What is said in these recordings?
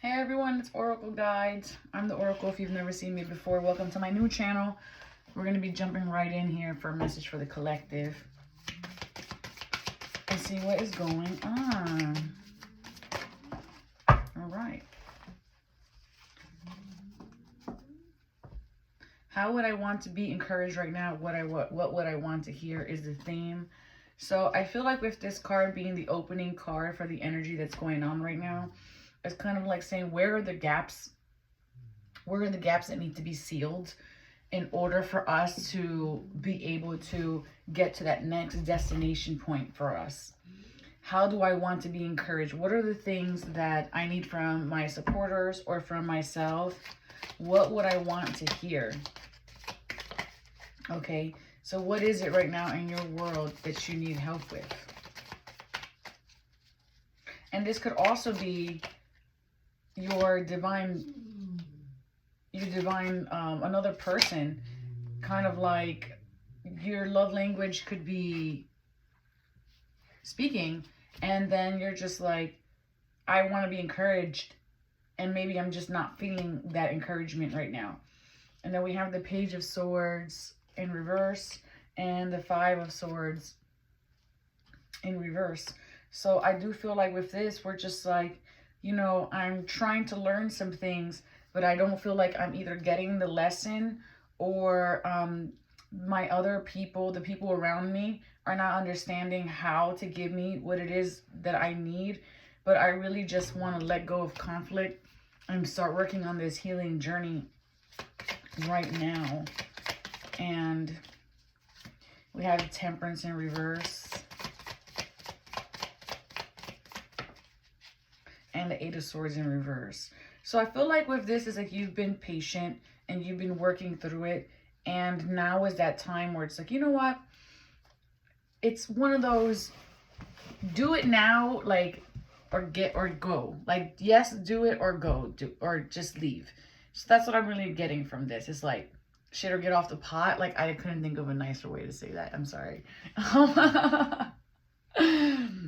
Hey everyone, it's Oracle Guides. I'm the Oracle if you've never seen me before. Welcome to my new channel. We're going to be jumping right in here for a message for the collective and see what is going on. All right. How would I want to be encouraged right now? What would I want to hear is the theme. So I feel like with this card being the opening card for the energy that's going on right now, it's kind of like saying, where are the gaps? Where are the gaps that need to be sealed in order for us to be able to get to that next destination point for us? How do I want to be encouraged? What are the things that I need from my supporters or from myself? What would I want to hear? Okay, so what is it right now in your world that you need help with? And this could also be your divine, another person, kind of like your love language could be speaking, and then you're just like, I want to be encouraged, and maybe I'm just not feeling that encouragement right now. And then we have the Page of Swords in reverse and the Five of Swords in reverse. So I do feel like with this, we're just like, you know, I'm trying to learn some things, but I don't feel like I'm either getting the lesson or my other people, the people around me, are not understanding how to give me what it is that I need. But I really just want to let go of conflict and start working on this healing journey right now. And we have Temperance in reverse. And the Eight of Swords in reverse. So I feel like with this is like you've been patient and you've been working through it. And now is that time where it's like, you know what? It's one of those, do it now, like, or go. Like, yes, do it or go, or just leave. So that's what I'm really getting from this. It's like, shit or get off the pot. Like, I couldn't think of a nicer way to say that. I'm sorry.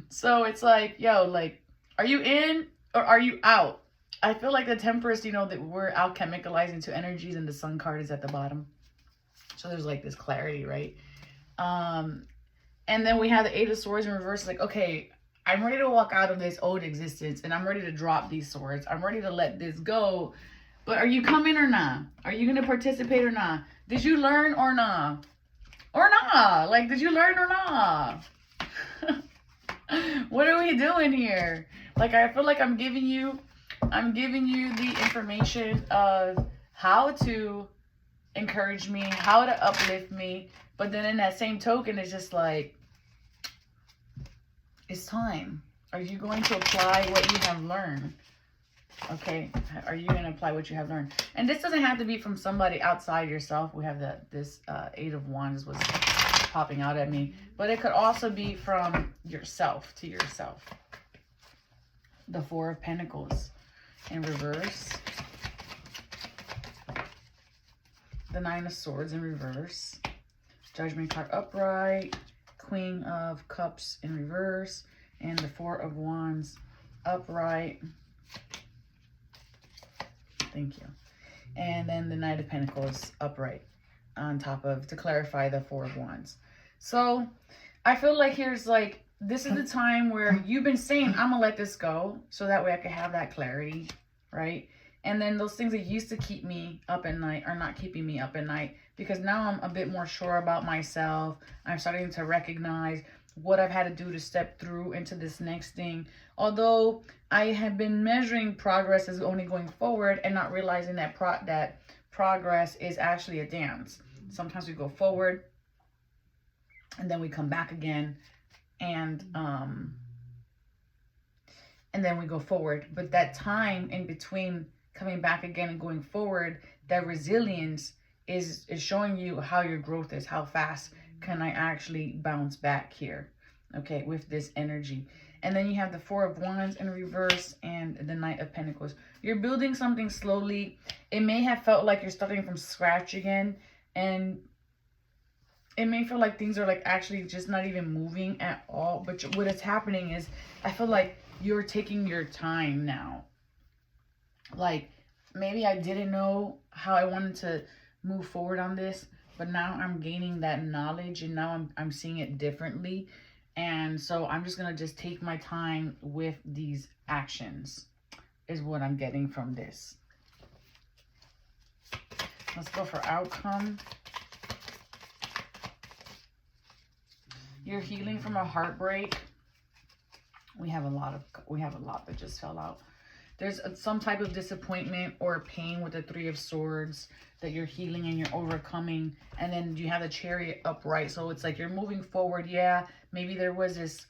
So it's like, yo, like, are you in or are you out? I feel like the Temperance, you know, that we're alchemicalizing into energies, and the Sun card is at the bottom. So there's like this clarity, right? And then we have the Eight of Swords in reverse. Like, okay, I'm ready to walk out of this old existence, and I'm ready to drop these swords. I'm ready to let this go. But are you coming or not? Are you going to participate or not? Did you learn or not? Or not? Like, did you learn or not? What are we doing here? Like, I feel like I'm giving you the information of how to encourage me, how to uplift me. But then in that same token, it's just like, it's time. Are you going to apply what you have learned? Okay, are you going to apply what you have learned? And this doesn't have to be from somebody outside yourself. We have this Eight of Wands was popping out at me. But it could also be from yourself to yourself. The Four of Pentacles in reverse. The Nine of Swords in reverse. Judgment card upright. Queen of Cups in reverse. And the Four of Wands upright. Thank you. And then the Knight of Pentacles upright on top of, to clarify, the Four of Wands. So I feel like here's like, this is the time where you've been saying, I'm going to let this go so that way I can have that clarity, right? And then those things that used to keep me up at night are not keeping me up at night, because now I'm a bit more sure about myself. I'm starting to recognize what I've had to do to step through into this next thing. Although I have been measuring progress as only going forward and not realizing that progress is actually a dance. Sometimes we go forward and then we come back again, and then we go forward. But that time in between coming back again and going forward, that resilience is showing you how your growth is. How fast can I actually bounce back here? Okay, with this energy. And then you have the Four of Wands in reverse and the Knight of Pentacles. You're building something slowly. It may have felt like you're starting from scratch again, and it may feel like things are like actually just not even moving at all. But what is happening is, I feel like you're taking your time now. like maybe I didn't know how I wanted to move forward on this, but now I'm gaining that knowledge and now I'm seeing it differently. And so I'm just going to just take my time with these actions is what I'm getting from this. Let's go for outcome. You're healing from a heartbreak. We have a lot that just fell out. There's some type of disappointment or pain with the Three of Swords that you're healing and you're overcoming. And then you have the Chariot upright. So it's like you're moving forward. Yeah, maybe there was this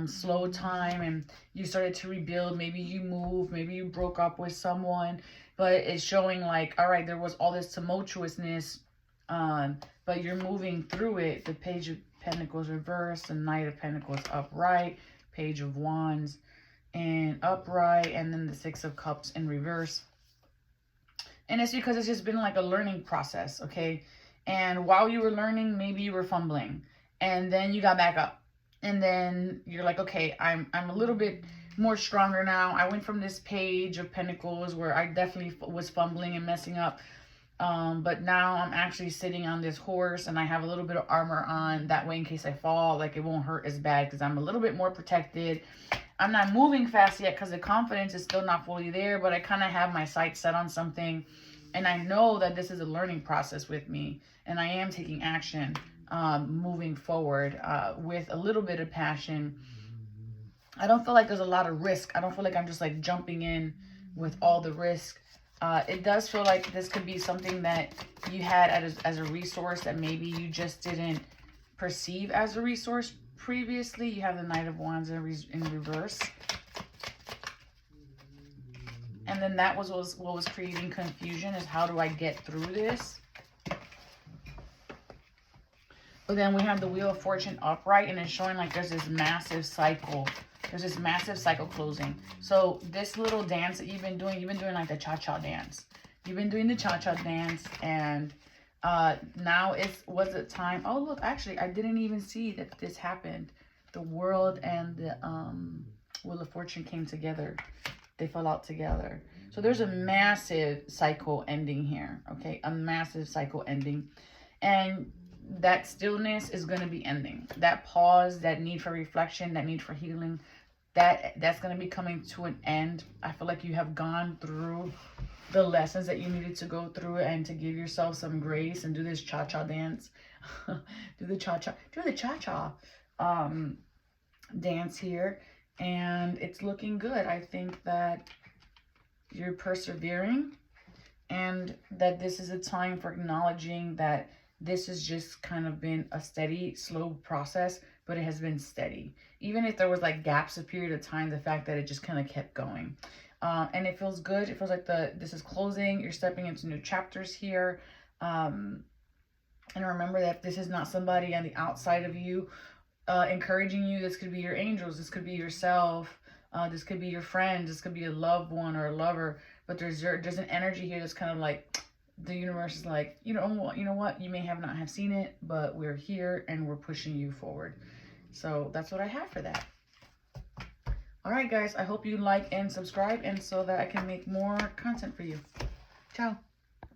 slow time and you started to rebuild. Maybe you moved. Maybe you broke up with someone. But it's showing like, all right, there was all this tumultuousness. But you're moving through it. The Page of Pentacles reversed. The Knight of Pentacles upright. Page of Wands and upright, and then the Six of Cups in reverse. And it's because it's just been like a learning process, okay? And while you were learning, maybe you were fumbling, and then you got back up, and then you're like, okay, I'm a little bit more stronger now. I went from this Page of Pentacles where I definitely was fumbling and messing up, but now I'm actually sitting on this horse and I have a little bit of armor on, that way in case I fall, like it won't hurt as bad because I'm a little bit more protected. I'm not moving fast yet because the confidence is still not fully there, but I kind of have my sights set on something. And I know that this is a learning process with me. And I am taking action, moving forward with a little bit of passion. I don't feel like there's a lot of risk. I don't feel like I'm just like jumping in with all the risk. It does feel like this could be something that you had as a resource that maybe you just didn't perceive as a resource previously. You have the Knight of Wands in reverse. And then that was what was creating confusion, is how do I get through this? But then we have the Wheel of Fortune upright, and it's showing like there's this massive cycle. There's this massive cycle closing. So this little dance that you've been doing like the cha-cha dance. You've been doing the cha-cha dance, and now was it time? Oh, look, actually, I didn't even see that this happened. The World and the Wheel of Fortune came together. They fell out together. So there's a massive cycle ending here, okay? A massive cycle ending. And that stillness is going to be ending. That pause, that need for reflection, that need for healing, that's going to be coming to an end. I feel like you have gone through the lessons that you needed to go through, and to give yourself some grace and do this cha-cha dance. do the cha-cha dance here. And it's looking good. I think that you're persevering, and that this is a time for acknowledging that this has just kind of been a steady, slow process, but it has been steady. Even if there was like gaps of period of time, the fact that it just kind of kept going. And it feels good. It feels like this is closing. You're stepping into new chapters here. And remember that this is not somebody on the outside of you encouraging you. This could be your angels. This could be yourself. This could be your friend. This could be a loved one or a lover. But there's an energy here that's kind of like, the universe is like, you know what? You may not have seen it, but we're here and we're pushing you forward. So that's what I have for that. All right, guys. I hope you like and subscribe, and so that I can make more content for you. Ciao.